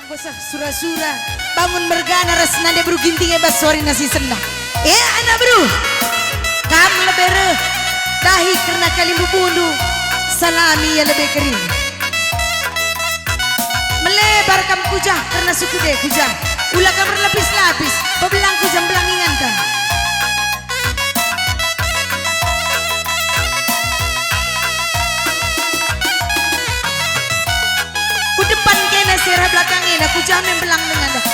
bosah sura-sura bangun mergana rasnade bro ginting ebas sore nasi senang anak bro kam lebere dahi karena kalimbu bundu salami ya lebih kering melebar kam kujah karena suku deh kujah ulah kam berlapis-lapis pebelang kujah belangingan kan serah belakangnya aku jamin belang dengan dah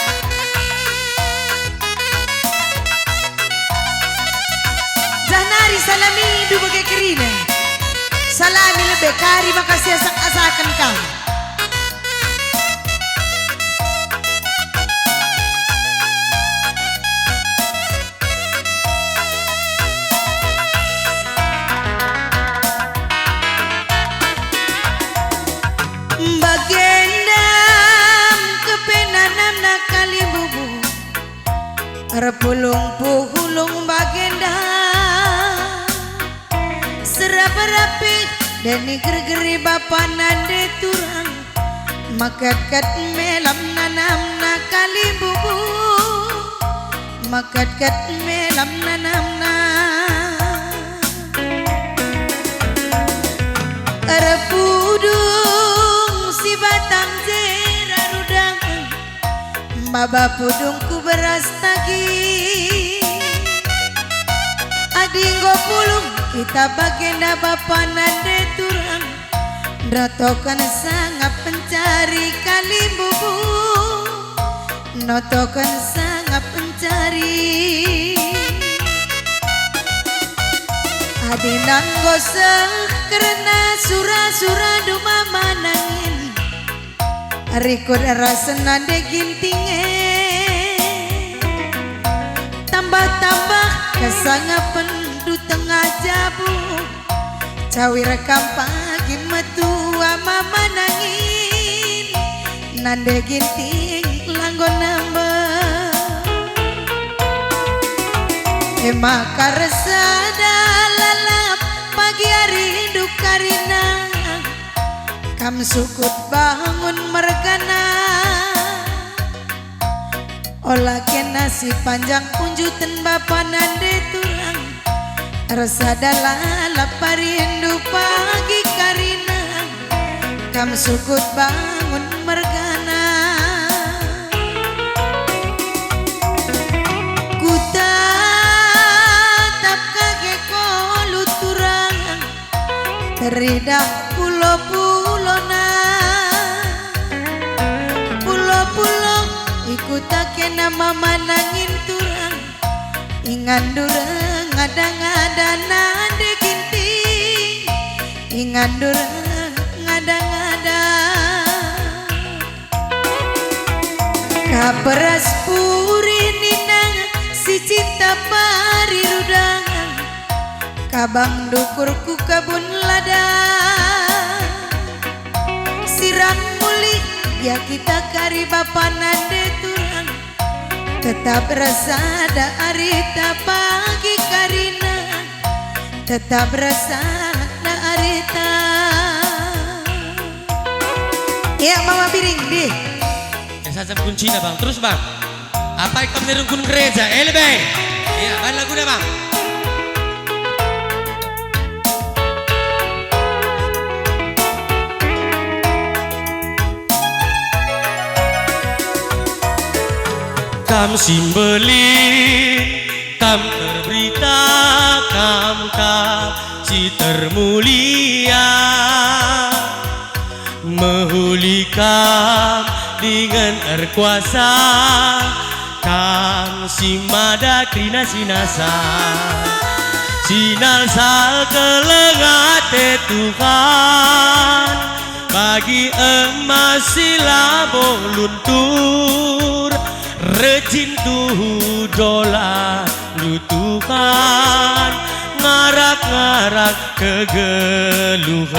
Zahnari salami du bagai kerina salami lebih kari makasih asak-asakan kau Repulung-pulung bagenda serap-rapi dan ger-geri bapanan de turang makat-kat melam nanam na kalibubu makat-kat melam nanam na repudung si batang jera rudang baba pudungku beras tagi adinggo pulung kita bagenda bapanan de turang notokan sangat pencari kalimbubu notokan sangat pencari adinang goseng karena sura-sura duma manangin Rikut rasana de gintinge tambah-tambah kesangapan du tengah jabu cawir kampagin metua mama nangin nande ginting langgon nambah maka resada lalap pagi hari hidup karina kam sukut bangun mergana olah ke nasi panjang punjutan bapanan de turang rasa dalalap parindu pagi karina kam sukut bangun mergana ku tatap kage kolu turang teridah pulo-pulona pulo-pulo ikutake nama manangin turang ingan durang ngada-ngada nade ginting ingan durang ngada-ngada kaperas puri ninang si cinta pari rudang kabang dukurku kabun ladang sirang muli ya kita kari bapanan de turang tetap rasa ada arita pagi karina tetap rasa ada arita ya mama piring di sasam kuncinya bang terus bang apa ikam nerungkun gereja lebih iya kan lagu dah bang kam simbelin kam terberita kam si termulia mehulikam dengan erkuasa kam si mada krina sinasa sinal sal kelengate Tuhan bagi emas silabo luntur rejin tuh dola lutukan ngarak-ngarak kegeluhan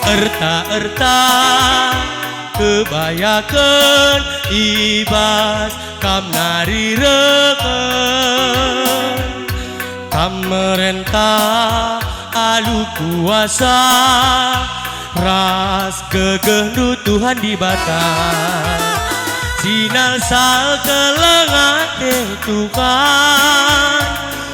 erta-erta kebayakan ibas kam nari reken kam merentah alu kuasa ras kegendu Tuhan di batas sinal sal kelengate Tuhan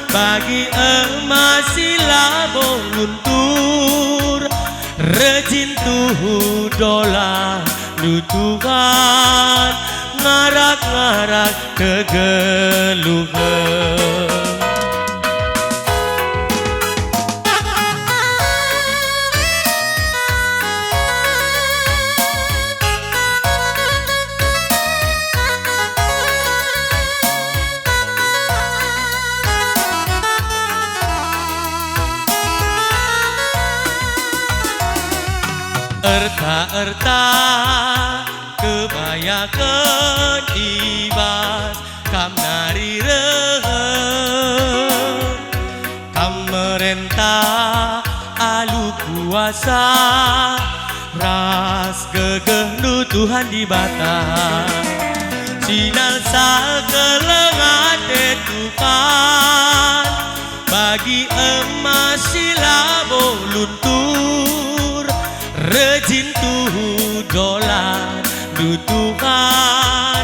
bagi emas silabo luntur rejin tuhu dola nu Tuhan ngarak-ngarak kegeluhan. Erta-erta kebayakan ibas kam nari rehen kam merentah alu kuasa ras kegendu Tuhan di batas sinal sal kelengate Tuhan bagi emas silabo luntur rejin tuhu dolar du Tuhan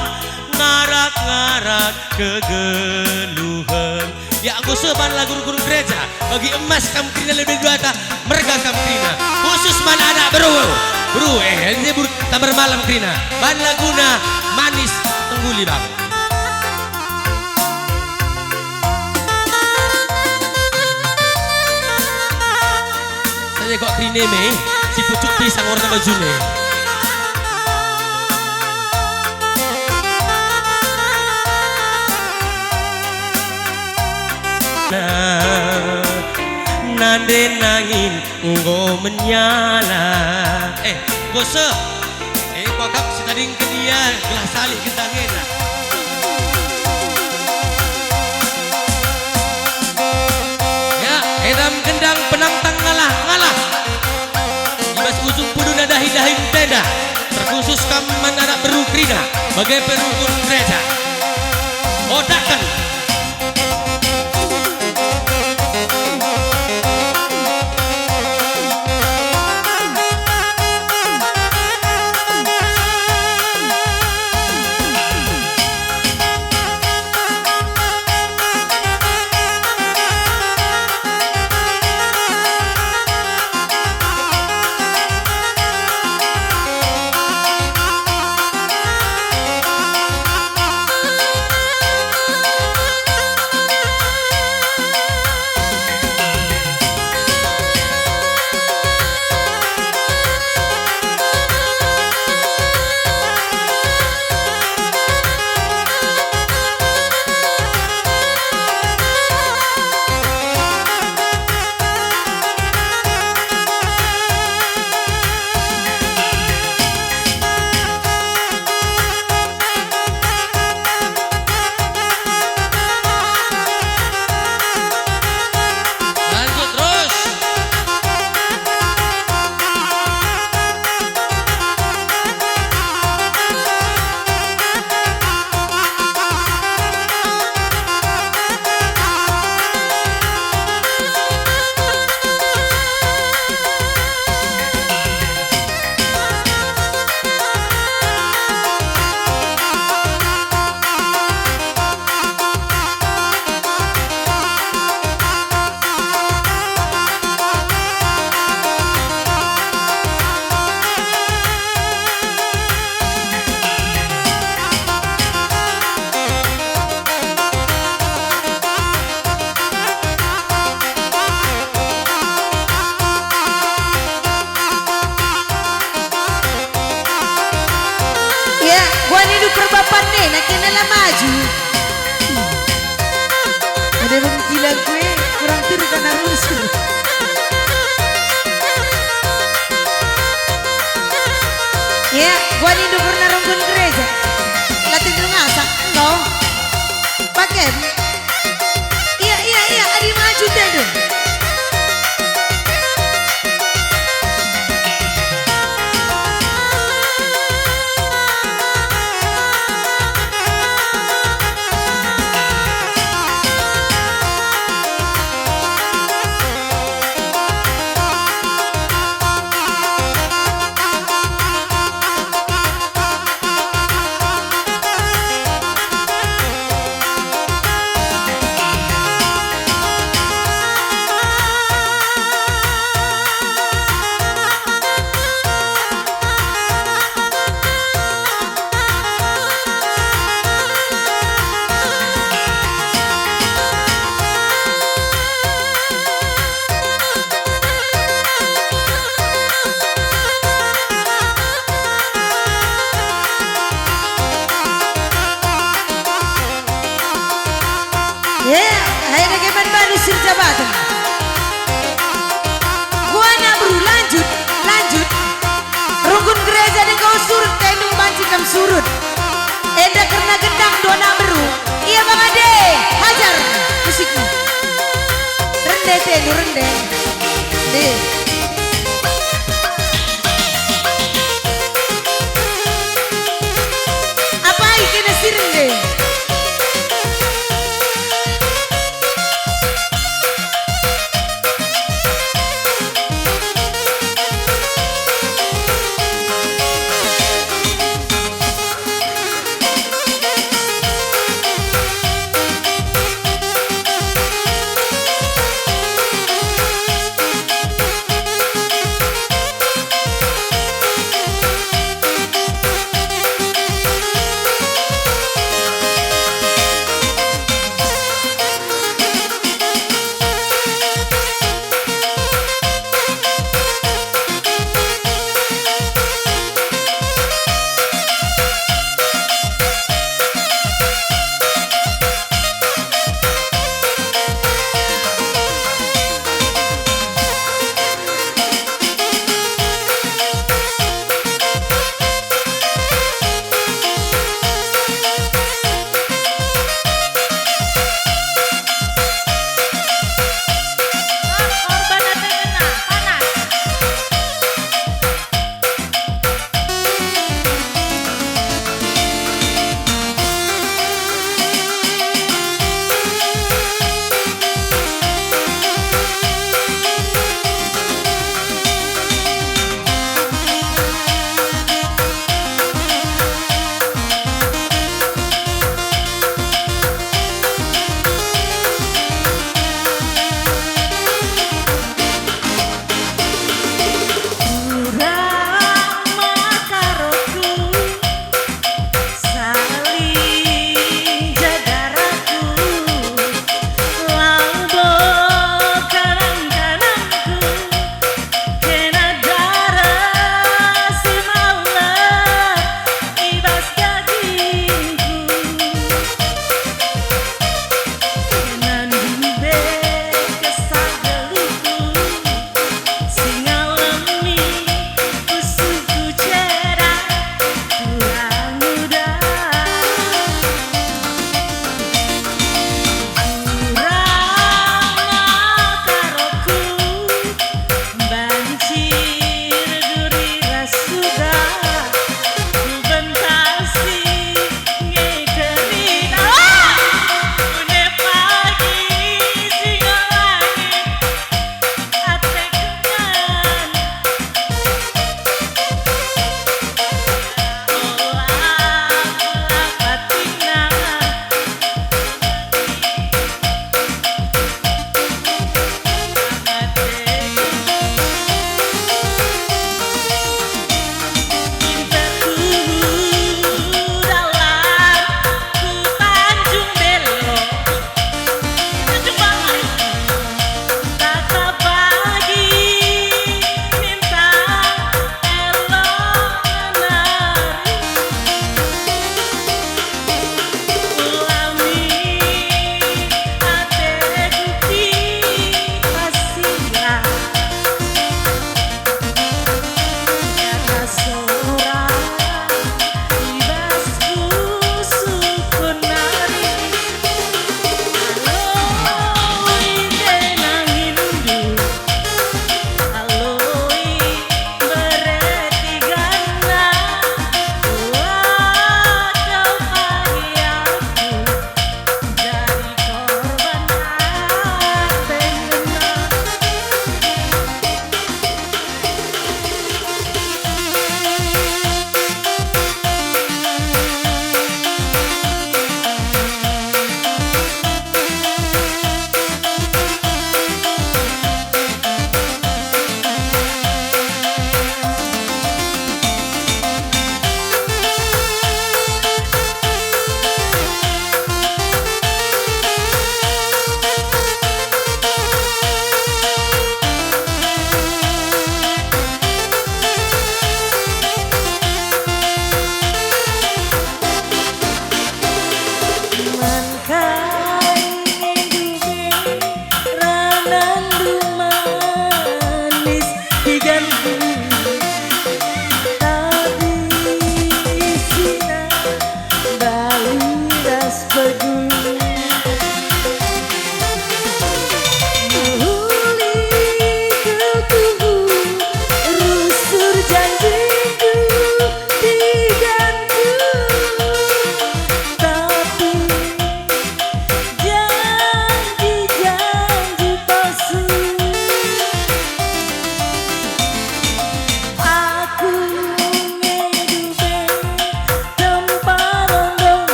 ngarak-ngarak kegeluhan. Ya aku seban lagu guru gereja bagi emas kamkrina lebih dua mereka kamkrina khusus mana anak bro ini tabar malam krina ban laguna manis tengguli bang. Saya kok krine me si pucuk pisang warna bajune. Nande nangin ngo menyala bose kokap si tading ke dia gelas salik ketangin ya edam gendang penantang ngalah ibas ujung pudu nadahi-dahin tenda terkhusus kaman anak beru krina bagai perukun gereja odakan. Nakin ala maju. Ada bang gila gue kurang tiru karena rusuh. Ya, gua di dukur narungkun gereja. Latih dulu ngasak, no. Pakai. Iya, adi maju deh dong. Batang. Gua nak bro, lanjut, lanjut. Rukun gereja dan kau surut, tenung banci kam surut. Eda karena gendang dona bro. Iya Bang Ade, hajar musikmu. Rende tenu rende. Deh. Apa ikena si rende?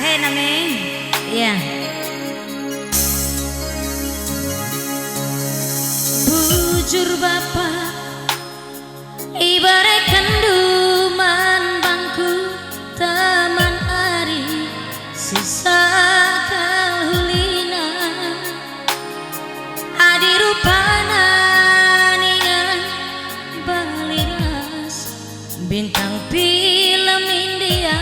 Sahe nameng. Iya. Bujur bapak ibarat kenduman bangku teman ari sisa kahulina adi rupana ningan baliras bintang film India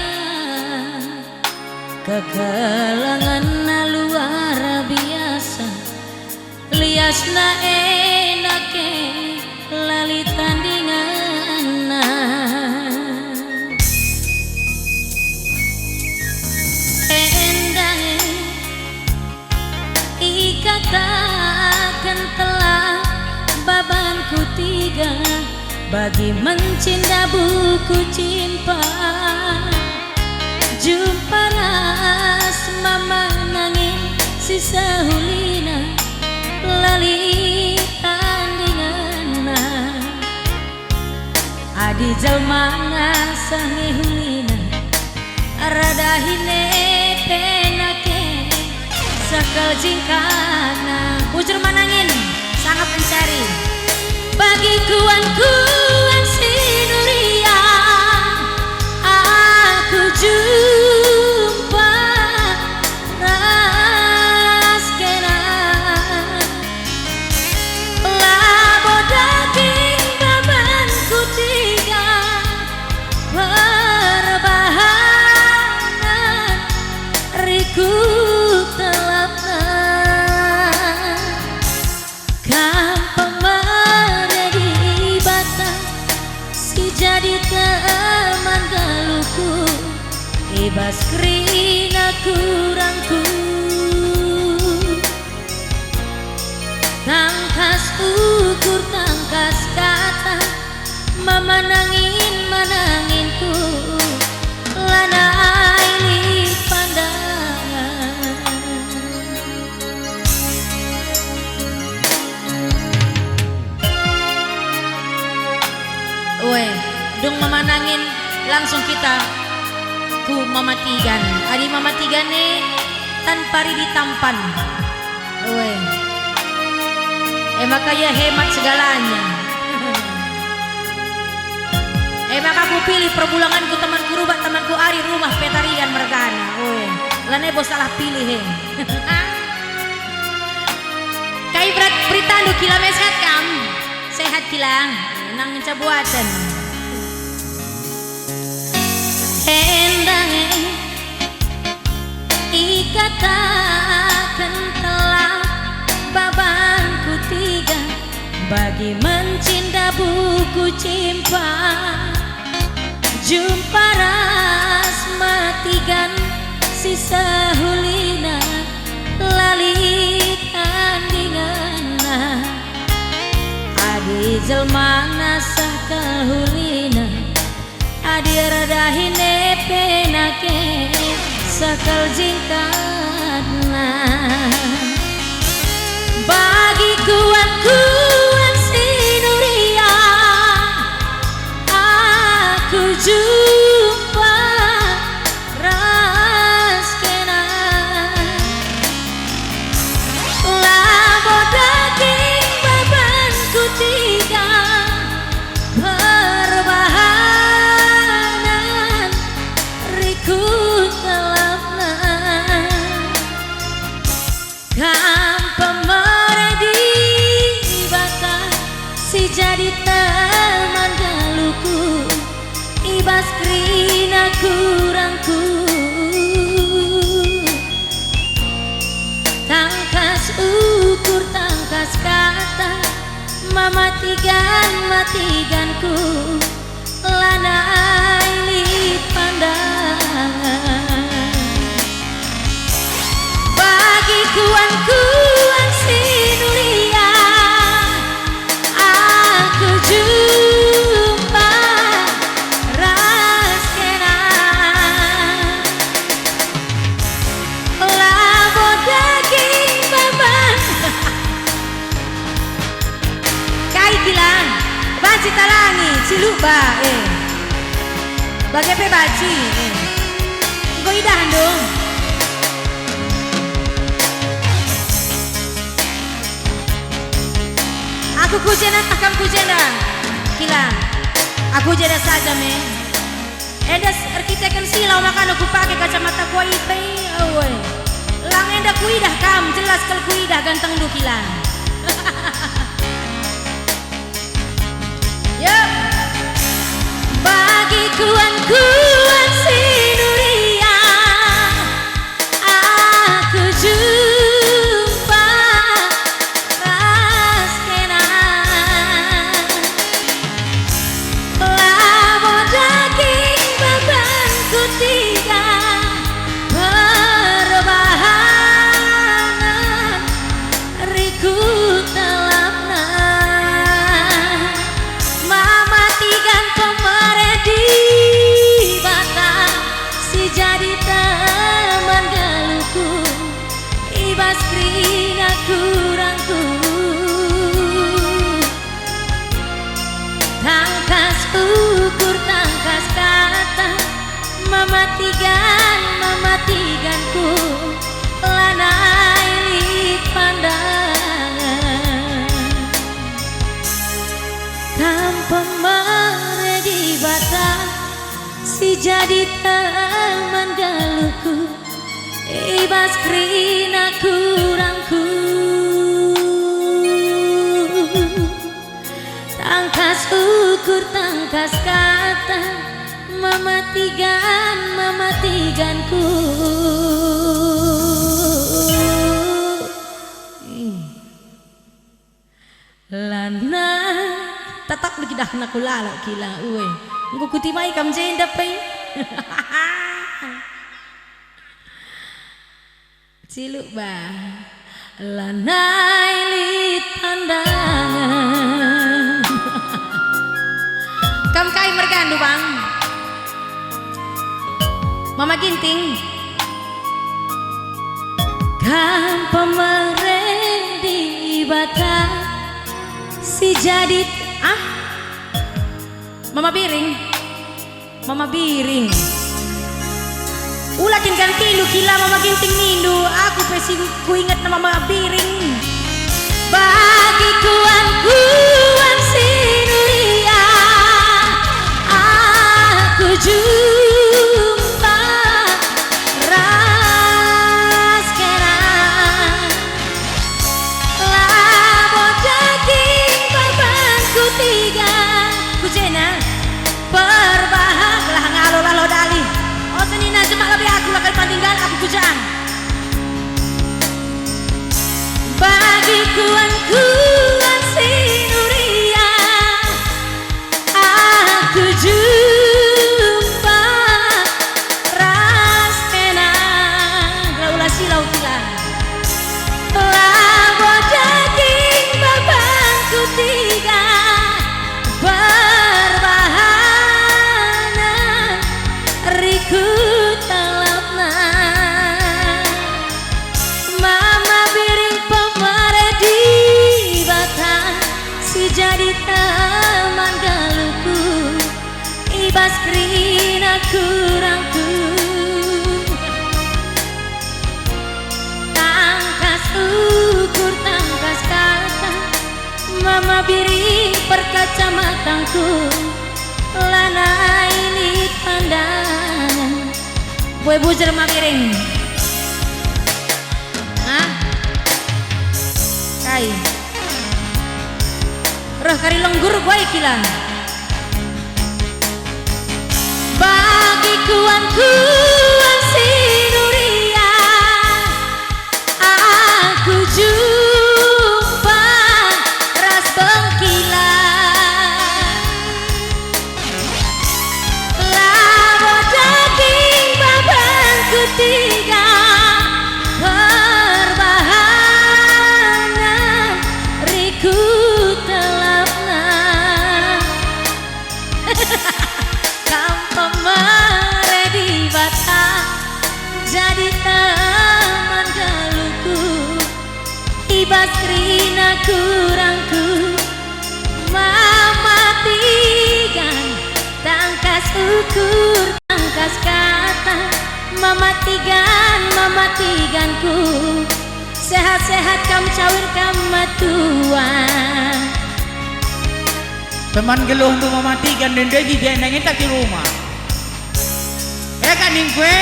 kekelangan luar biasa liasna enake lali tandingan endang ikatakan telah babanku tiga bagi mencinta buku cinta jumpa ras mama nangin sisa hulina lali tandingan adi jalmana sange hulina rada hine penake sakal jingkana bujur manangin sangat mencari bagi kuan sinuria aku jumpa raskena labo daging babanku tiga perbahanan riku telapna kampung meredi batang si jadi teman galuku ibas krina kurangku tangkas ukur tangkas kata mama nangin mananginku lanai li pandangan weh dong mama nangin langsung kita ku mama tigan adi mama tigan nih tanpa ditampan weh makanya hemat segalanya maka aku pilih perbulanganku temanku rubah temanku ari rumah petarian mergana weh lane bos salah pilih he kai berat beritandu kila mesehat kam sehat kilang nang cabuatan endang ikatakan telah babanku tiga bagi mencinta buku cinta jumpa ras matigan sisa hulina lali tandingan adi jelmana sah kahulina adi radahine penake sakal jingkana bagi kuan sinuria aku jumpa raskena labo daging babanku tiga perbahanan riku telapna kampung meredi bata si jadi teman galuku ibas krina kurangku tangkas ukur tangkas kata mama tigan matiganku lanai li pandangan bagi kuan sinuria aku jumpa raskena labo daging baban kai kilang baci talangi ciluba bagai pe baci goidah dong Aku kujena takam kujena kila. Aku jeda saja me. Edas arkiteken silau makan aku pakai kacamata kuai pei. Oi. Lang enda kuidah kam jelas kalau kuidah ganteng du kila. Yup. Bagi kuan si Nuria aku jumpa raskena labo daging bebanku tiga perbahanan riku telapna mama tigan pemeredi bata si jadi teman galuku ibas krina kurangku tangkas ukur tangkas kata mematiganku lanai lit pandangan tanpa meredi bata si jadi teman galuku ibas krina kurangku tangkas ukur tangkas kata mematiganku lana tetap lagi dah nak kulala kila uwe ngku kutimai kam jenda pai ciluk ba lanai lit pandangan kam kai mergandu bang Mama Ginting kam pemeredi bata si jadi Mama Biring ulakin kan tilu kila Mama Ginting nindu aku pesi ku ingat nama Mama Biring bagi kuan si Nuria aku jumpa raskena labo daging bebanku tiga kujena perbahak lah ngalo dali oh senina jemak lebih aku lakal pantinggal aku kujang bagi kuan si Nuria aku jumpa raskena laula silau kila labo daging bebanku tiga perbahanan riku telapna Mama Biring pemeredi bata si jadi teman galuku ibas krina kurangku tangkas ukur tangkas kata Mama Biring perkacamatanku lanai lit pandangan Boy bujer Mama Biring kai roh kari lenggur boy kila bagi kuan si Nuria aku jumpa ras bengkilan labo daging bebanku tiga perbahanan riku telapna kam pemeredi bata jadi teman galuku ibas krina kurangku mematigan tangkas ukur tangkas kata mematiganku sehat-sehat kam cawir kam matua Teman geluh tu mematikan dan dia nangin tak di rumah. Kan ning kue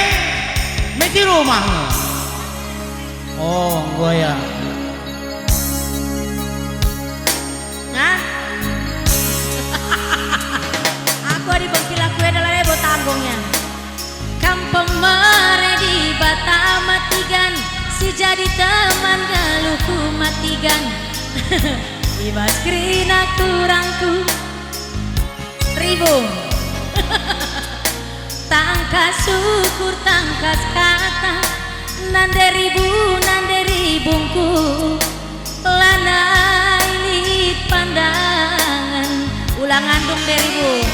mesti rumah. Oh, gua ya. Nah, aku di bengkila kue adalah rebo tanggungnya. Kampung meredi bata matigan, si jadi teman galuhku matigan. Ibas krina kurangku ribu. Tangkas syukur tangkas kata, nande ribungku lanai lit pandangan ulangan dong deribu.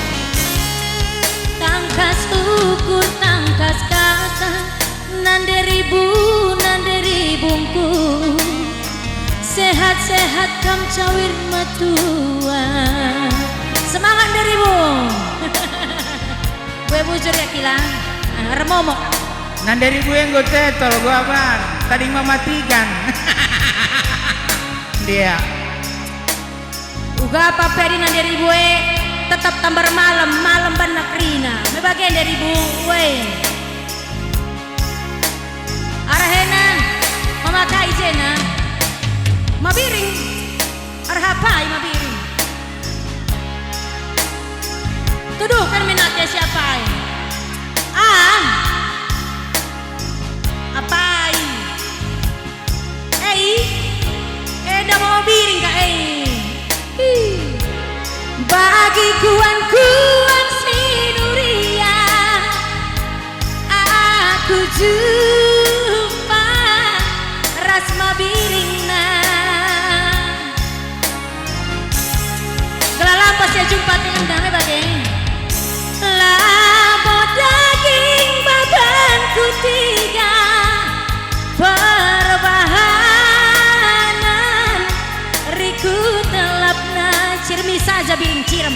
Tangkas syukur tangkas kata, nande ribungku sehat-sehat kam cawir matua. Semangat deribu. Gue bujur ya Kila, remomok. Nan dari gue yang gue tetol, gue apa? Tadi mematikan. Dia. Uga apa pedi nan dari gue tetap tambar malam banak rina. Mebagian dari gue. Arahena, memakai jena, mabiring, arhapai mabiring. Tuduh kan minatnya siapa? Apai? Dah mau biring kak bagi kuan si Nuria, aku jumpa rasma biringna. Gelalampas ya jumpa dengan damai bagai labo daging babanku tiga perbahanan riku telapna cirmi saja biring cirem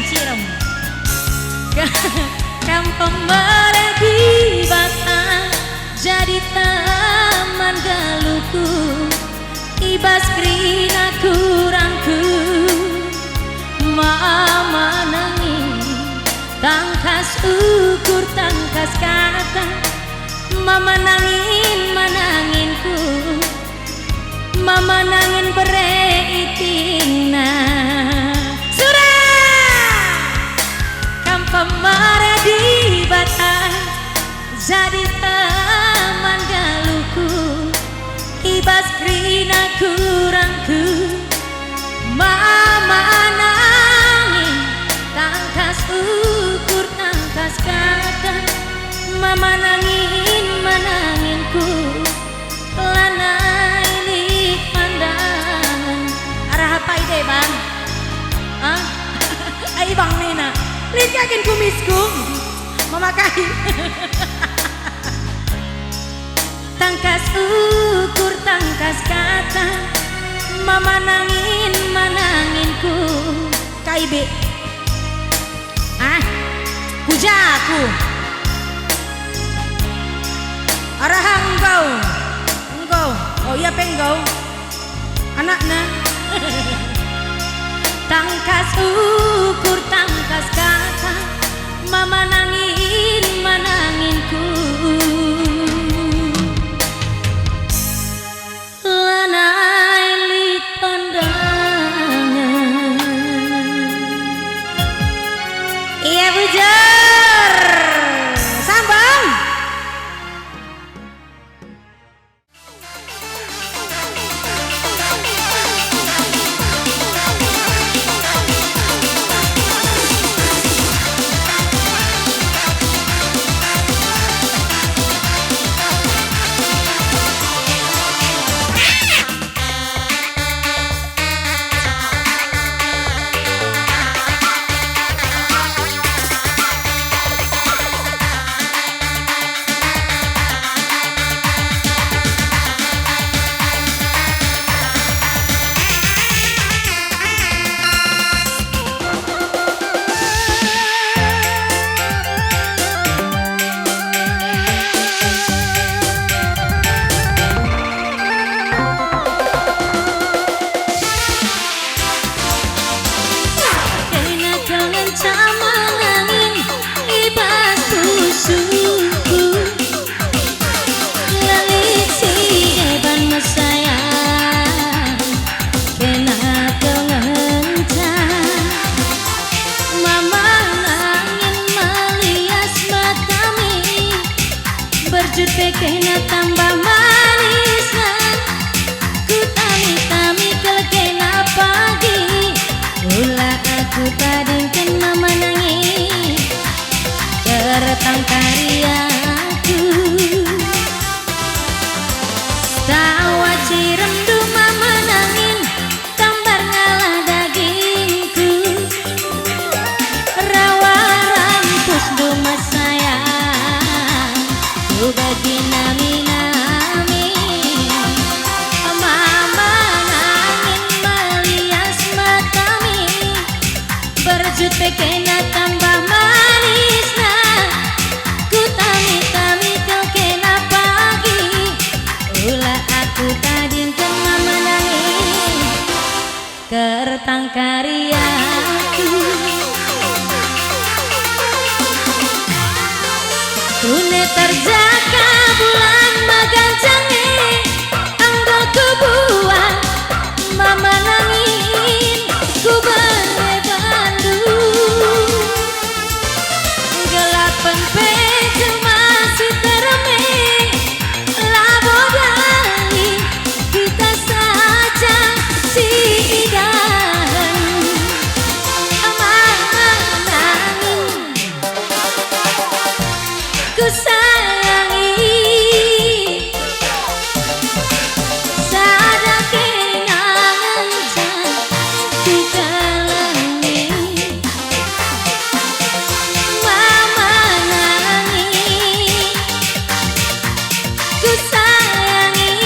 kampung meredi bata jadi taman galuku ibas krina kurangku mama nangis tangkas ukur tangkas kata mama nangin mananginku mama nangin bereitingna surah kampung meredi bata jadi taman galuku ibas krina kurangku mama nangin tangkas ukur tangkas kata mama nangin mananginku lanai lik pandangan arah apa ide bang? Ay bang Nena lihat kakin kumisku memakai tangkas ukur tangkas kata mama nangin mananginku kaibe pujaku arah engkau oh iya penggau anaknya tangkas ukur tangkas kata mama nangin mananginku lanai lit pandangan iya bujur sambang. tambah manis ku tami-tami kelkena pagi ulah aku tadingkan mama nangis keretang karyaku tawa cirem duma menangin tambar ngalah dagingku rawa rampus duma sayang ku bagi nami-nami mama nangin melias matami berjut pekena tambah manis ku tami-tami kau kena pagi ulah aku tadingkan mama nangis keretang karyaku Tune terjaka bulan magancange anggo ku buang mama nangin ku berebandu gelapan peju masih terame labodani kita saja si idahan mama nangin ku sayangi sada kenangan di dalamnya mama nangis ku sayangi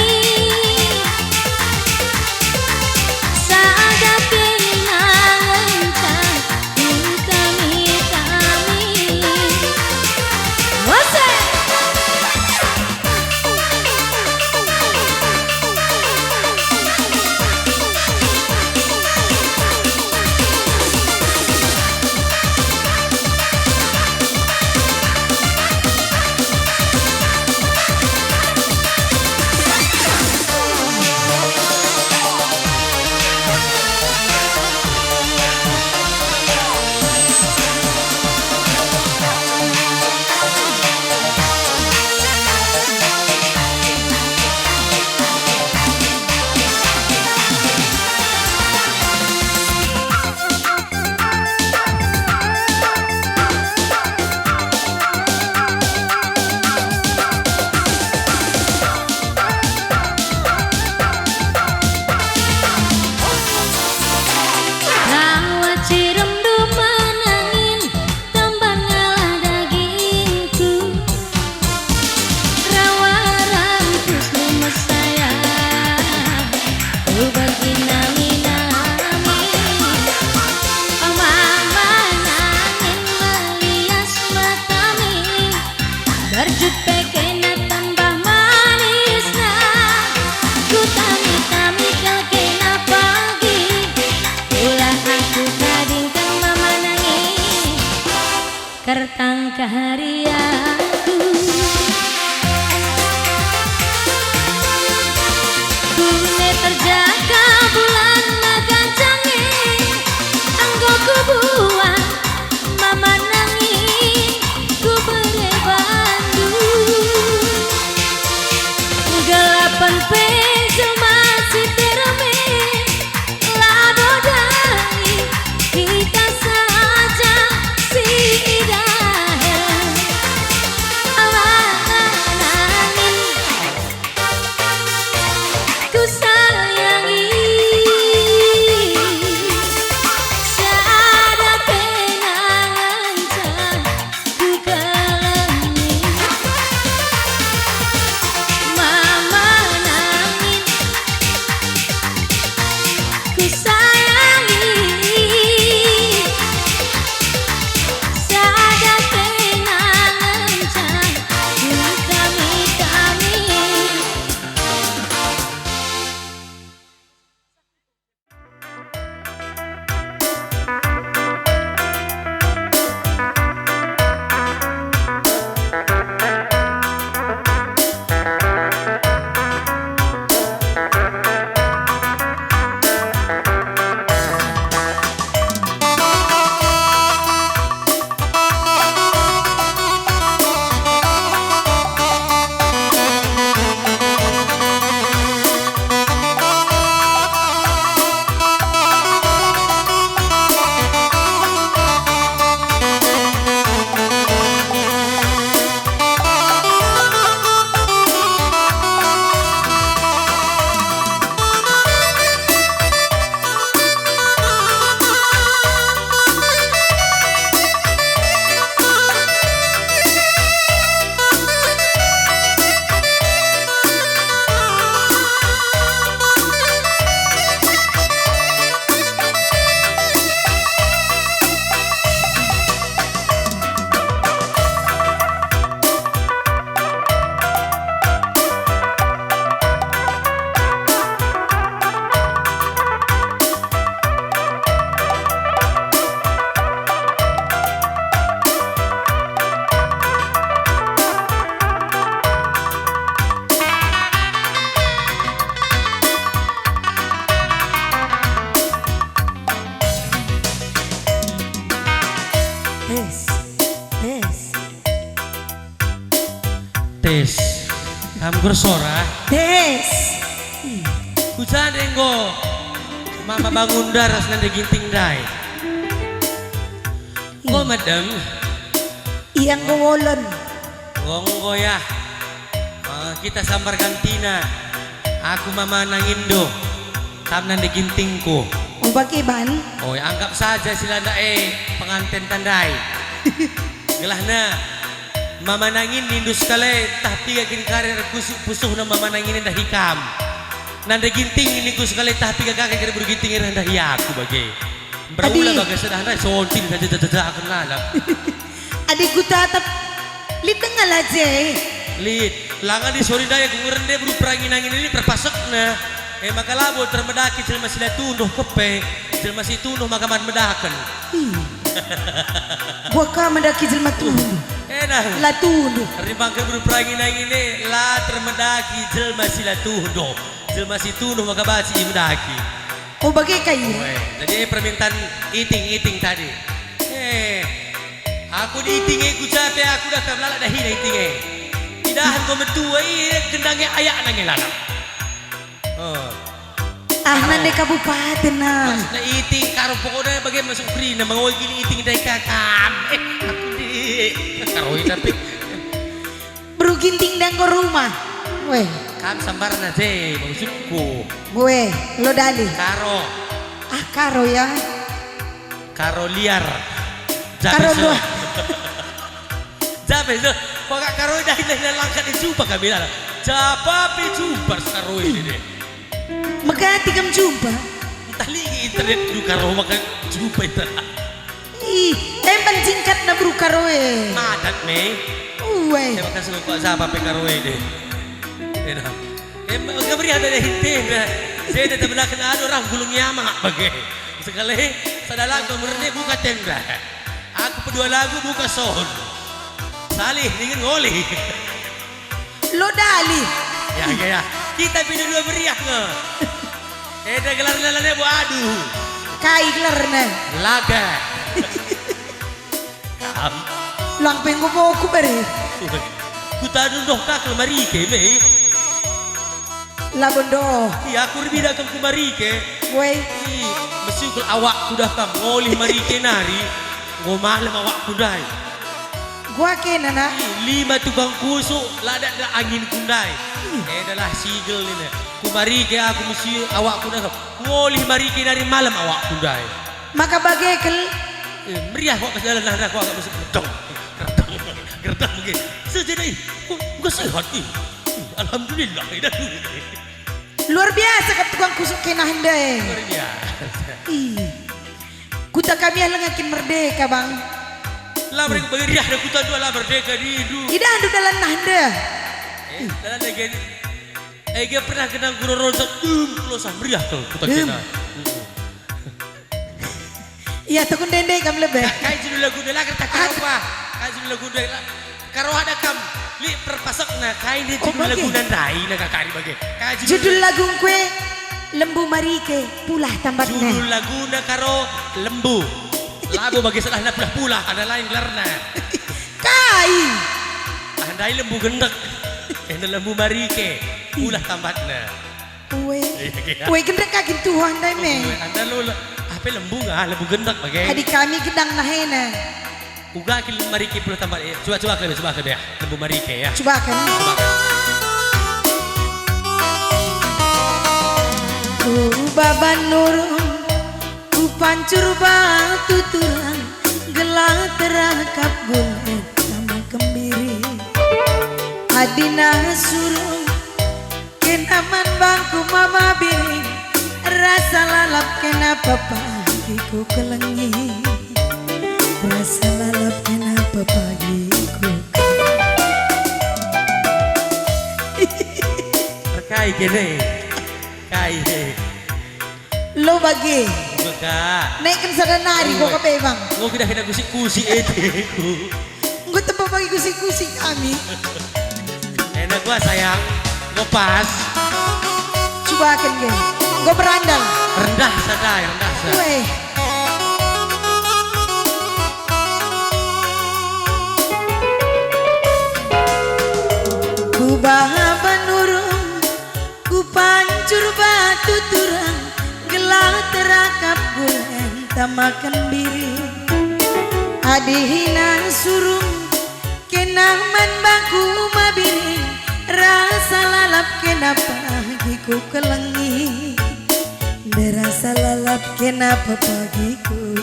sada kenangan di kami What's Tawa cirem duma nangin tambah ngalah dagingku rawa rampus duma sayang ku bagi nami-nami mama nangin melias matami berjut pekena tambah manis ku tami-tami kelkena pagi ulah aku tadingkan mama nangis kertang kahariaku Kune terjaka bulan magancange anggo ku buang mama nangis ku berebandu gelapan peju masih terame labodani kita saja si idahan Kamu bersora. Des. Kucaan enggo. Mama bangun daras nande ginting dai. Ko madam. Iyang gowolon. Gonggo ya. Kita sambar gantina. Aku mama nangindo. Tam nande gintingku. O bagiban? Oh, ya, anggap saja sila pengantin tandai. Gelah na. Mama nangin nindu sekali tapi gagin karir pusuh na mama nangin dah hikam. Nanda ginting ini ku sekali tapi gagak kira berginting dah aku bagi. Berulang bagai sedang dah sontin saja akan lalap. Adikku tatap lit tengah aja. Lit, langan di sore daya kunguran dia berperangin angin ini berpasok na. Maka labo termedaki jelma sila tunduh kepe, jelma si tunduh maka man medakan. Gua ka mendaki jelma tunduh. La tunduh. Rimbang ke berperangin angin ini la termedaki jelma sila tunduh. Jelma si tunduh maka baci mendaki. Oh bagai kayu. Jadi permintaan iting tadi. Aku di iting ku capek aku dah kebelalak dah hina iting. Tidahan kau metua kendangnya ayak nangin lalak. Nande kabupaten na. Mas na iting karo pokoknya bagai masuk free na mangawal gini iting dari kakam. Aku di karoy tapi. Bro ginting dan ko rumah. Weh. Kam sambar na je maksudku. Gue lo dali. Karo. Karo ya. Karo liar. Karo dua. Jabe so. Pokok karo dah langkat di jumpa kami lah. Japa pi jumpa karo ini deh. Magkati kam jumpa. Entah lagi internet dulu karo maka jumpa itu. Emang singkat na bro karo Madat me. Uwe. Terima kasih kok siapa pe karo deh. Enak. Kabri ada hinte. Saya dah terbelakang ada orang gulung nyama bagai. Sekali sadalang kemurni buka tenda. Aku pedua lagu buka sound. Salih dingin ngoli. Lo dali. Ya. Kita pindah dua beriak nge. Eda gelar lalanya bu adu. Kai gelarna. Laga. Kam. Lang pengo mo ko bere. Kuta doh kak lemari ke me. Labondo. Iya aku berbeda ke kumari ke. Weh. Mesti kalau awak kuda kam ngolih mari ke nari. Ngomalam awak kudai. Gua kena na. 5 tukang kusuk lada angin kundai. Adalah sigel ini. Kumari ke aku mesti awak kuda kam. Ngolih mari ke nari malam awak kudai. Maka bagai kel. Meriah awak pas jalan aku agak masuk gedong. Gerdang begini. Sejadi. Kok sehat ni. Alhamdulillah. Luar biasa kat tukang kusuk kena henda Luar biasa. Kuta kami halangakin merdeka bang. Lah mereka beriah dah kuta dua lah merdeka di hidup. Ida andu dalam nahanda. Dalam negeri. Ega pernah kenang guru ronsak. Kalau sah meriah tu kuta kena. Iya takun dende kam lebih. Kai judul lagu dia lah kata apa? Kai judul lagu dia lah. Karo ada kam. Li perpasak na kai ni judul lagu nandai na kakari bagi. Judul lagu kue lembu marike pulah tambatna. Judul lagu na karo lembu. Lagu bagi salah na pulah ada lain gelarna. Kai. Andai lembu gendek. Ena lembu marike pulah tambatna. Kue gendek kakin Tuhan dai me. Anda lo apa lembu ngah lembu gendek bagi. Adik kami gedang nahena. Uga kil marike pulah tambat. Coba ke ya. Lembu marike ya. Coba kan. Baban nurun ku pancur batu turang gelang terakap gulet sama kembiri adina surung kenaman bangku mama biri rasa lalap kenapa pagiku kelengi rasa lalap kenapa pagiku Kai kene. Kai. lo bagi Buka. naikkan sadanari kok kape bang Ngo kita kena kusik-kusik ku. gue tempat bagi kusik-kusik kami Enak gua sayang. Lepas. coba kan gue berandal Rendah sadai, rendah sadai. Weh. Ku bahaban tuturang gelah terakap gulen tamakan biri adihina surung kenaman baku mabiri rasa lalap kenapa pagiku kelengi berasa lalap kenapa pagiku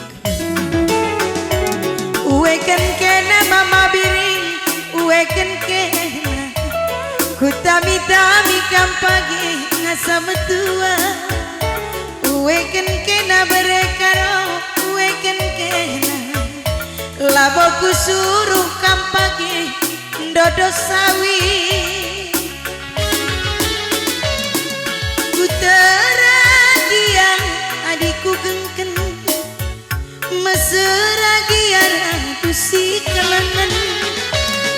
uweken kena mama biring uweken kena ku tami-tami kam pagi ngasa metua uweken kena berekaro uweken kena laboku suruh kam pagi dodo sawi ku teragian adikku gengken meseragian tu si kelengan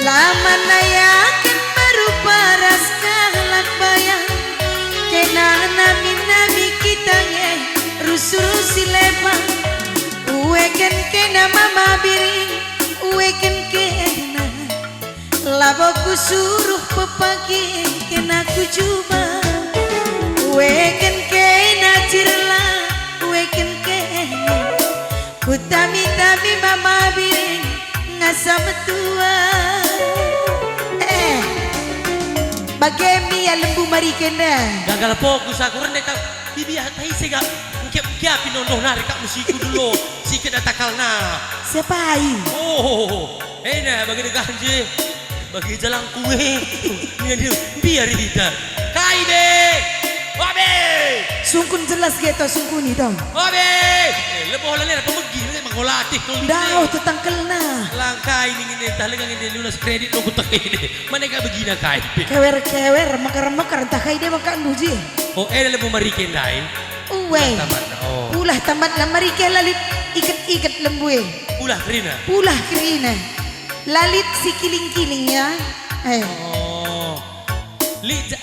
lama nayakin baru paras kalak bayang kena nami kita nge rusuh-rusi lepang uweken kena mama biring uweken kena laboku suruh pepagi kena ku coba uweken kena cirla uweken kena ku tami-tami mama biring ngasa metua bagemi ya lembu mari kena gagal fokus aku rendek tak bibi hatai sega kia pinono nari kak musiku dulu sikit atakal na siapa ai oh enak bagi ganje bagi jalan kue biar kita kai be wabe sungkun jelas gitu sungkun itu wabe leboh lalera pemegi le mangolatih kau dau tetangkelna langkai ini talengan ini lunas kredit lo kutak ini mana kak begina kai kewer mekar entah kai dia makan duji oh leboh mariken dai uwe ulah tamat lah mariken lalit ikat lembu ulah kerina lalit si kiling-kilingnya oh lija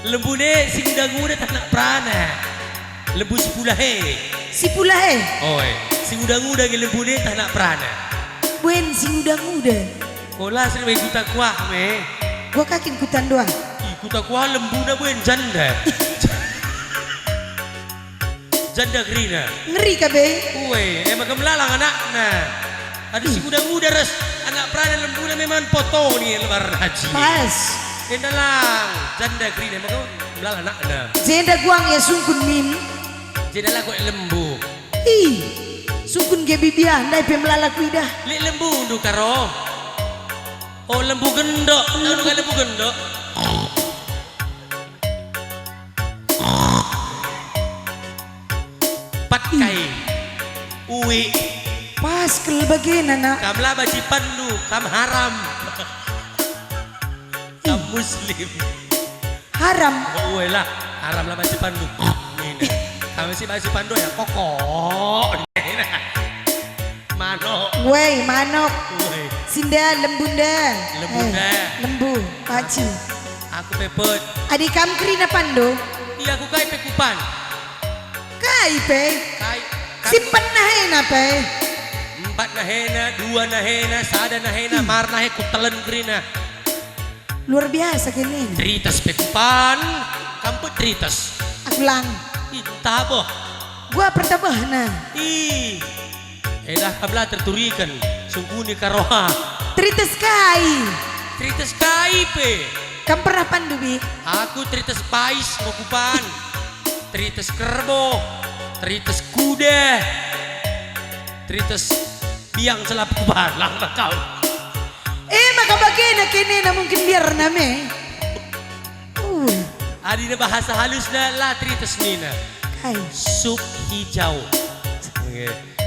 lembu ne si muda-muda tak nak prana lembu si pulahe oh si muda-muda ke lembu ne tak nak prana buen si muda-muda kola sering bagi kutak kuah me gua kakin kutan doang kutak kuah lembu na buen janda janda kerina ngeri kabe uwe emang kemelalang anaknya ada si muda-muda res anak prana lembu na memang potong ni lebaran haji pas kendalang janda kerina emang kemelalang anaknya jenda guang ya sungkun mim jenda lah kok lembu sungkun ge bibian dai pe melalak widah li lembu ndu karo oh lembu gendok tahu kan lembu gendok patkai uwi pas kel bagian anak kam lah baji pandu kam haram kam muslim haram uwe lah haram lah baji pandu ini kami si baji pandu ya kokok manok wei manok uwe sinda lembunda lembu paci aku pepet adik kam kerina pando iya aku kai pekupan kai pe kai simpan nahena pe 4 nahena 2 nahena sada nahena mar nahe kutelen kerina luar biasa kini tritas pekupan kamput tritas aku lang taboh gua pertabah nah edah kabla terturikan sungkuni karoha trites kai tritas kai pe kam pernah pandu bi aku tritas pais mokupan tritas kerbo tritas kuda tritas biang selap kuban lang kau maka bagena kini na mungkin biar name adi na bahasa halus na la tritas nina kai sup hijau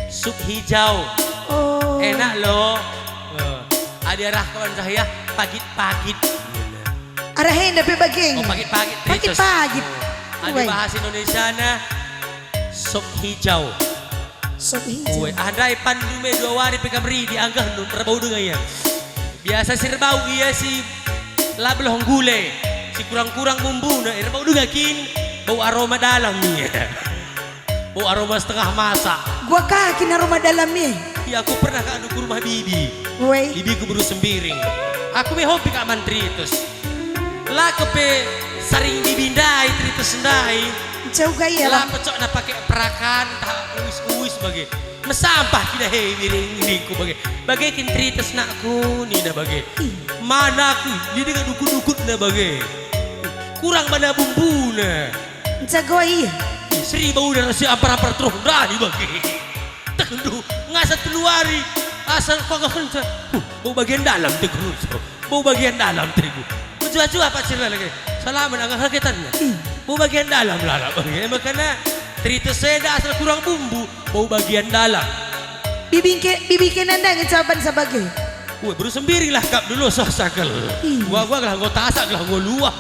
sup hijau oh enak loh adi arah kawan saya pagit-pagit arahin tapi bageng oh pagit-pagit tritas pagit adi bahasa Indonesia na sup hijau sop hijau andai pandu me 2 hari pekamri dianggah nun terbau dengan ya biasa sirbau iya si labelong gule si kurang-kurang bumbu na irbau dengan kin bau aroma dalam nih bau aroma setengah masak gua kaki na rumah dalam nih iya aku pernah ke anu ke rumah bibi woi bibi ku baru sembiring aku me hobi kak mantri terus lah kepe sering dibindai cerita sendai Jauh gaya lah bang. pecok na pakai perakan tak uis bagai mesampah tidak hei miring ku bagai kin cerita senakku ni dah bagai mana aku dia dengan dukun na bagai kurang mana bumbu na Jago iya. Seri bau dan nasi ampar-ampar terus dari bagai tendu ngasat keluari asal kau kehenca bau bagian dalam teguh bau bagian dalam teguh jua-jua apa cerita lagi salaman agak kagetannya bau bagian dalam lah bagai makanya cerita saya asal kurang bumbu bau bagian dalam Bibike nandang jawaban sebagai. wah baru sembiri lah kap dulu sakal gua lah gua tasak lah gua luah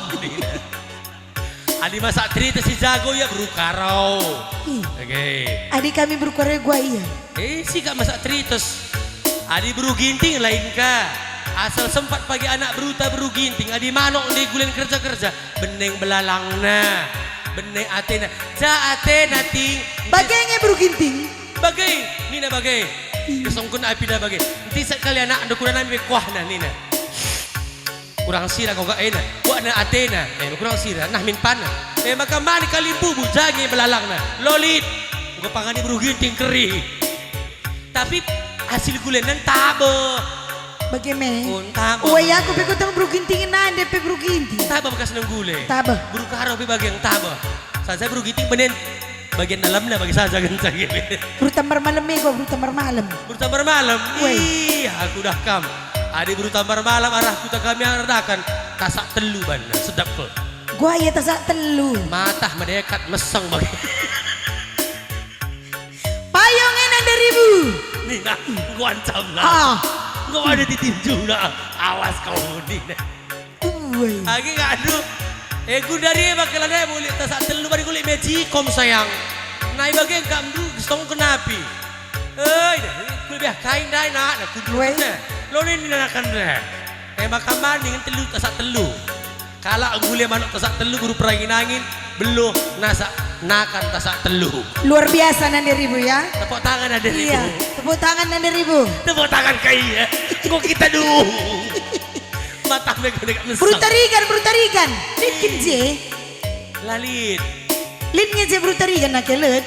adi masak cerita si jago ya baru karau oke Adik kami berkorek gua iya. si kak masak tritus adi beru ginting lain ka asal sempat pagi anak beruta beru ginting adi manok di gulen kerja beneng belalang na beneng atena ja atena ting Bagainya bro ginting. bagai nina bagai kesongkun api dah bagai nanti sekali anak anda kurang ambil kuah na nina kurang sirah kau gak enak buat na atena kurang sirah nah min panah maka mani kali bubu jangan belalang na lolit gua pangani beru ginting kering tapi hasil gulenan tabe Bagaimana? tabe Oh ya aku pikir tentang bro ginting nande pe bro ginting. tabe bekas nang gule Tabe. buru karo pe bagian tabe saja beru ginting benen bagian dalamnya bagi saja gencang gini Bro tambar malam gua bro tambar malam. buru tambar malam Woi. iya aku dah kam adi buru tambar malam arah kita kami yang redakan tasak telu ban sedap kok Gua iya tasak telu. matah mendekat meseng bagi Payungnya nanda ribu. nih nah gua ancam lah Ah. gua ada ditinju nah awas kau nih Woi. lagi ngadu gua dari bakalannya boleh tasak telu bari kulit mejikom sayang naik bagian kamdu gestong kenapi kulit biar kain dah nak kudu Weh. na lo ni nanakan dah makaman dengan telu tasak telu kalau gule manuk tasak telu guru perangin angin belum nasak nakan tasak telu Luar biasa nanda ribu ya. tepuk tangan ada Iya. ribu Tepuk tangan nanda ribu. tepuk tangan kaya kok kita dulu mata mereka dekat mesem Bro tarigan. Likin je. lalit Litnya je bro tarigan nak kelet.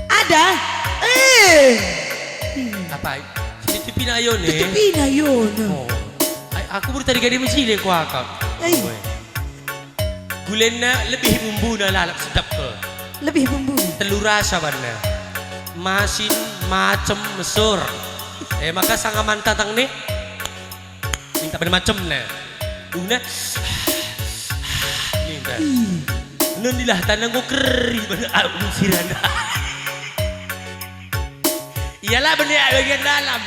Ada. apa sini tipi na ayon Tetepi na yun. oh aku baru tadi gadi mesile ko akak Ay. gulen na lebih bumbu na lalap sedap ke Lebih bumbu. telur rasa bana masin macem mesur maka sangat mantang nih minta pada macem na una minta nundilah tanang ko keri pada album sirana iyalah benih bagian dalam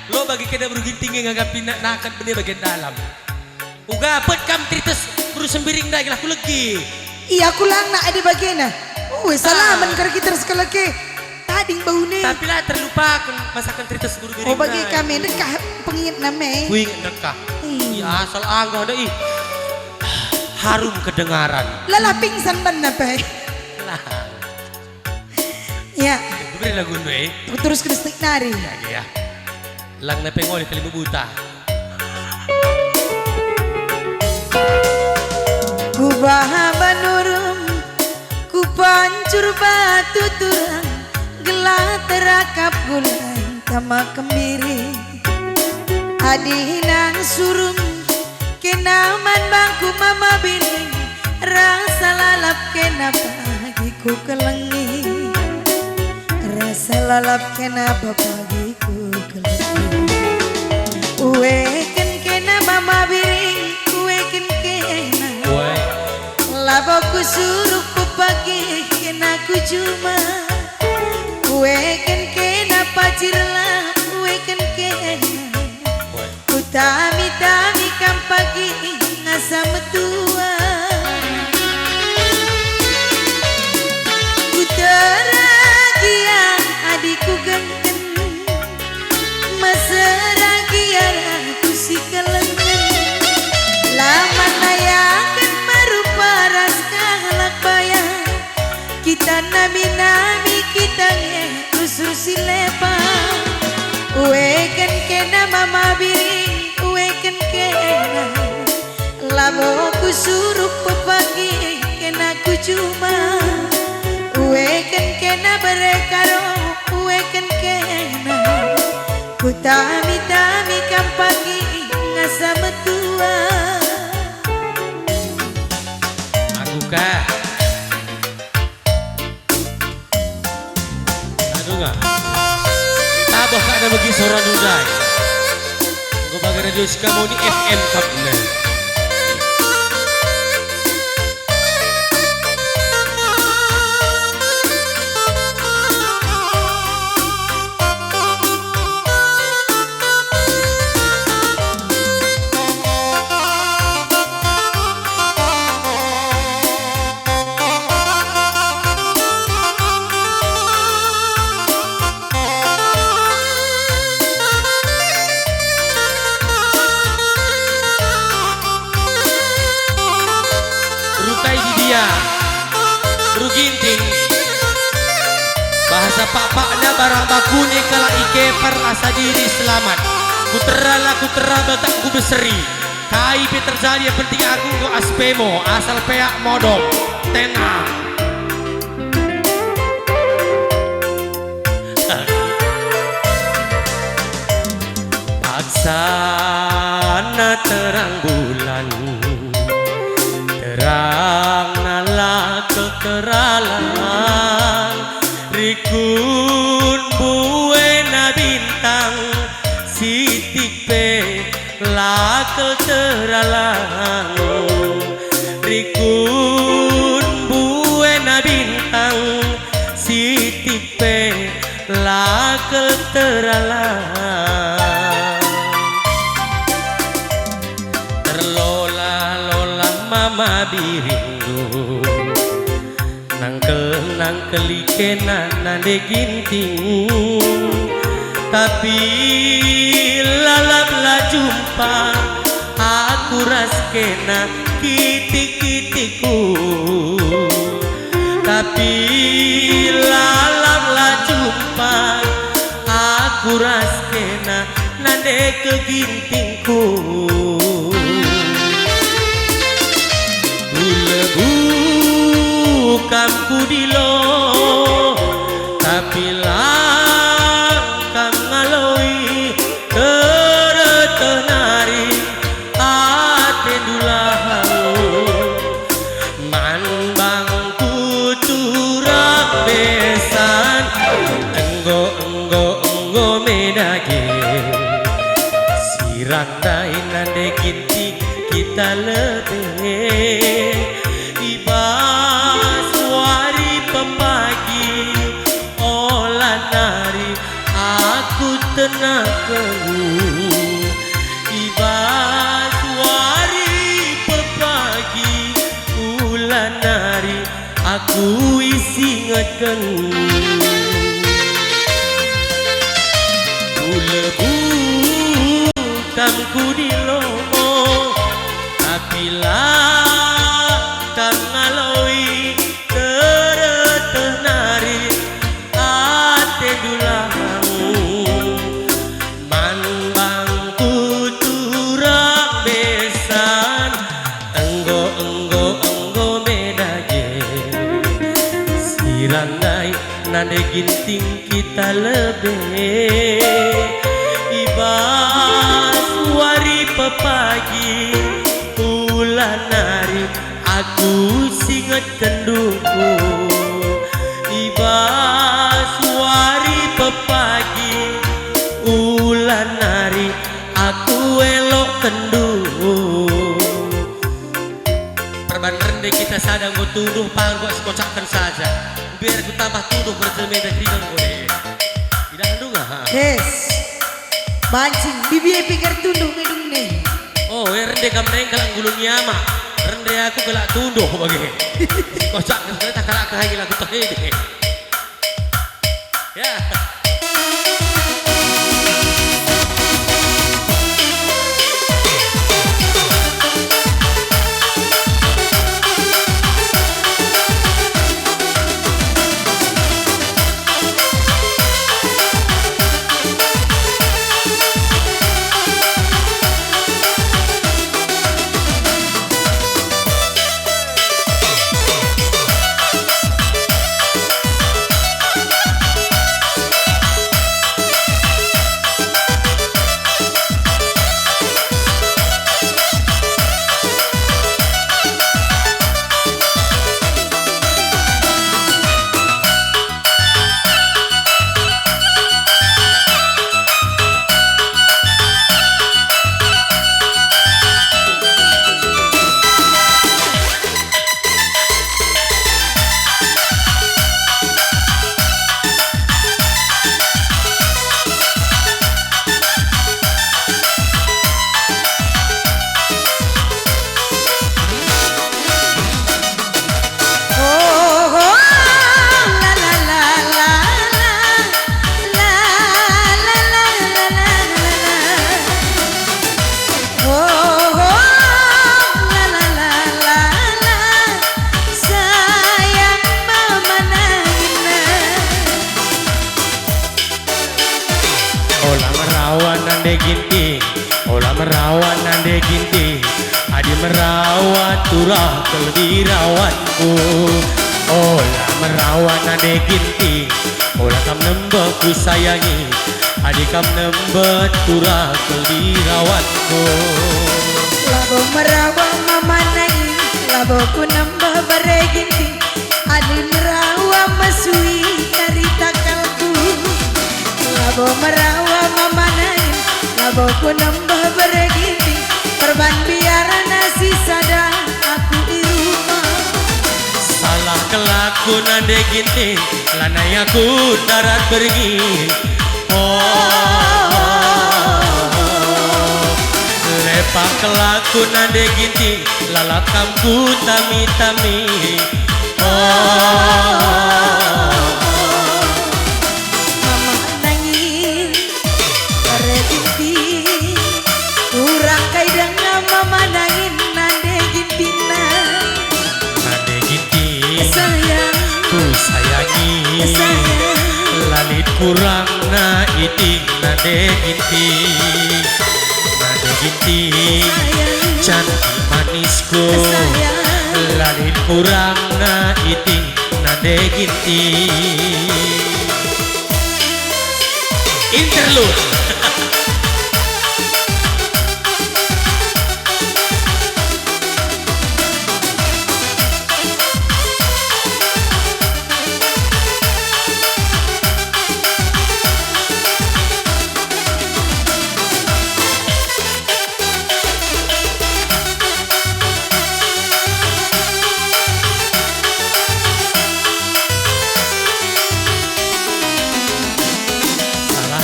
lo bagi kena berginting yang agak pindah nakan benih bagian dalam uga pet kam trites buru sembiring dah aku lagi Iya aku lang na ada bagian na. Salaman kar kita sekali ke. Tading bau ne. tapi lah terlupakan masakan trites buru biring Oh bagi kami dekah pengingat nama. wing dekah iya asal anggo ada harum kedengaran Lala pingsan ban na pe. lah Ya. beri lagu gue Terus kristik nari. ya lang na pengol kali buta Ku bahaban urung, ku pancur batu turang, gelah terakap gulan kama kembiri. Adi hinang surung, kenaman bangku mama bini, rasa lalap kenapa pagiku kelengi. Rasa lalap kenapa pagiku kelengi. Uweken kena mama bini, uweken kena. woi Laboku suruh ku pagi kena ku cuma kue kena pacir lah kue kena ku tami kam pagi ngasa metua ku teragia adikku ganteng maseragia aku si kelengen lama nayakan merupa raskalak bayang kita nami kita terus lepa uweken kena mama biring uweken kena suruh pepagi kena ku cuma uekan kena berekaro uekan kena ku tami-tami kan pagi ngasa metua Aku kak Aduh gak Tabah kak ada bagi seorang dudai Gue bagi radio kamu di FM Kapna Ruginting bahasa pak-paknya barang bakune kala ike perasa diri selamat kutera batak ku beseri KIP terjadi yang penting aku ku aspemo asal peak modok tenang paksana terang bulan terang nala kekeralan rikun buena bintang sitik pe lakel teralang rikun buena bintang sitik pe lakel teralang mama birindu nangkel ikena nande ginting tapi lalap la jumpa aku raskena kitik-kitiku tapi lalap la jumpa aku raskena nande kegintingku kamku dilo tapi langkam ngaloi teretenari ate dulahu man bangku curang besan enggo medage sirantai nande ginting kita lebih ibas wari pepagi olah nari aku tenakan ibas wari pepagi olah nari aku isi ngeteng ulebu kamku di lomo tapi kang ngaloi teretenari ate dulahu man bangku turak besan enggo medage sirandai nande ginting kita lebih ibas wari pepagi ulah nari aku singet kenduku ibas wari pepagi ulah nari aku elok kenduku perban rende kita sadang go tuduh panggo sekocakkan saja biar ku tambah tuduh berjemeda keringan gue tidak andunga yes mancing bibi pikir tunduk ngedung nih oh rende kamreng kalang gulung nyama rende aku kelak tunduh bagi kocak sekali tak kalak kahagi lagu tadi ya Oh, la la la la la, sayang mama nangina. Ola merawan nande ginting, ola merawan nande ginting, adi merawat turah kelebih rawatku. Ola merawan nande ginting, ola kam nembeh ku sayangi, adi kam nembeh turah kelebih rawatku. Labo merawang mama nangin, labo ku nambah bereginting, adi merawang masui karita kalku. Labo merawang mama nangin, labo ku nambah bereginting, perban biar nasi sada aku iruma. Salah kelaku nande ginting, lanai aku darat pergi. Lepak kelaku nande ginting, lalakamku tami-tami. Mama nangin bereginting, kurang kai dengan mama nangin nande gintina. Nande ginting, Sayang, ku sayangi. sayang, Lalit kurang na iting nade ginting, nade ginting, sayang, cantik manisku. sayang. Lalit kurang na iting nade ginting. Interlude.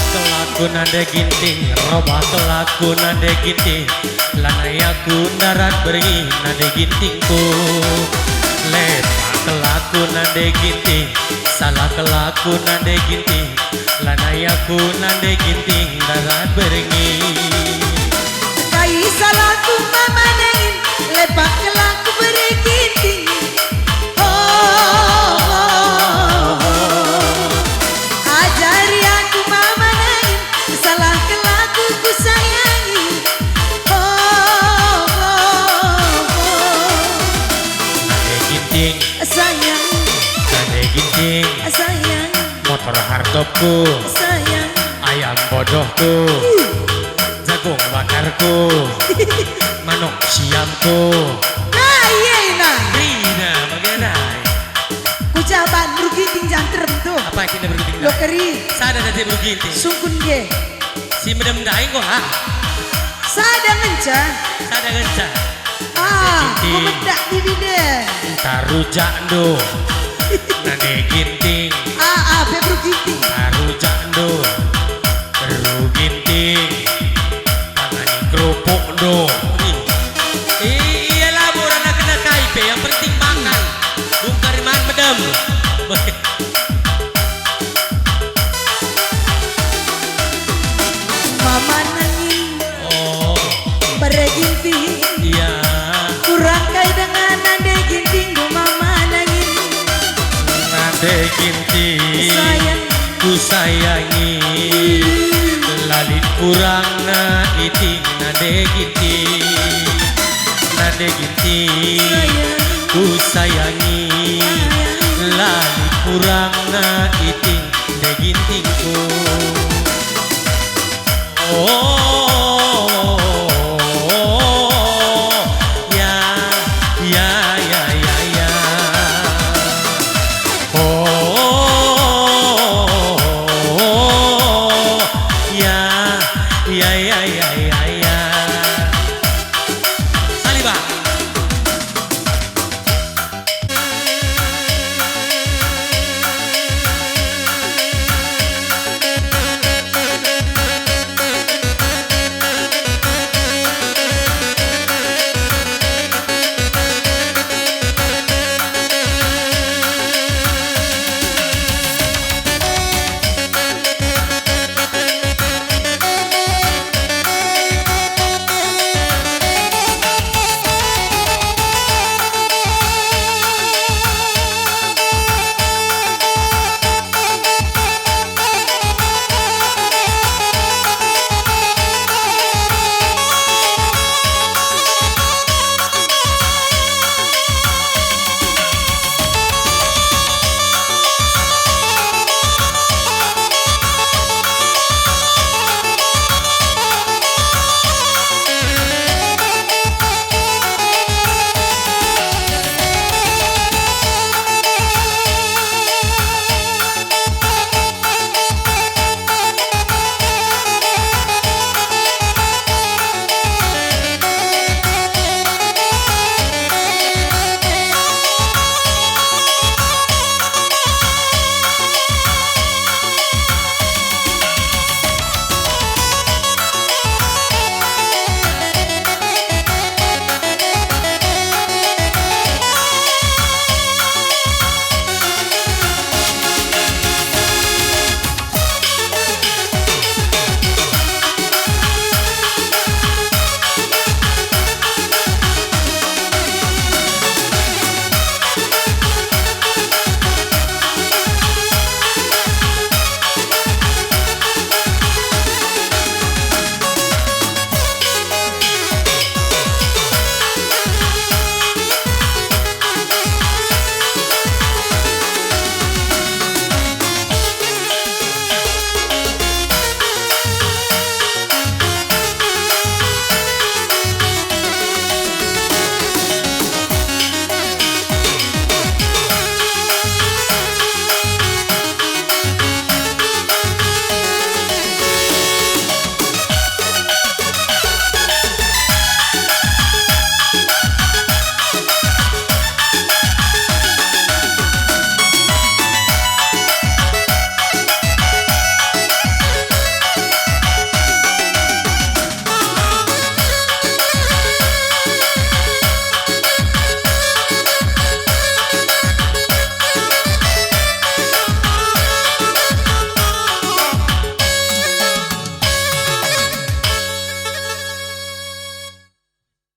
Kelaku nande ginting, robah kelaku nande ginting, lanai aku darat beri nande gintingku. Lepak kelaku nande ginting, salah kelaku nande ginting, lanai aku nande ginting darat beringi. Kai salahku mama nangin, lepak kelaku bereginting. Ajari aku mama nangin, salah kelaku ku sayangi. Nande ginting, Sayang, nande ginting, sayang, motor hardtopku, sayang. ayam bodohku, jagung bakarku, manuk siamku. Ayena, Rina, bagaimana? kujaban ruginting jantrem tuh. Apa yang kita bergunting? Lo keri, Sada nanti bergunting. sungkun ge. Si medem daing kok ha? Sada ngenca. Sada genca. Ginting. Memedak diri deh. Tarujak do. Nade ginting. Febru ginting. Tarujak do. Beru ginting. Tangani kerupuk do. Iya lah orang nak kena kaipe. Yang penting makan. Bungkar iman medem. Mama nangin Oh, bereginting. iya. Kurang kai dengan nade ginting. Do mama nangin. Nade ginting. Sayang, Ku sayangi. Lalit kurang na iting nade ginting, nade ginting. sayang, Ku sayangi. Lalit kurang na iting nade gintingku. Oh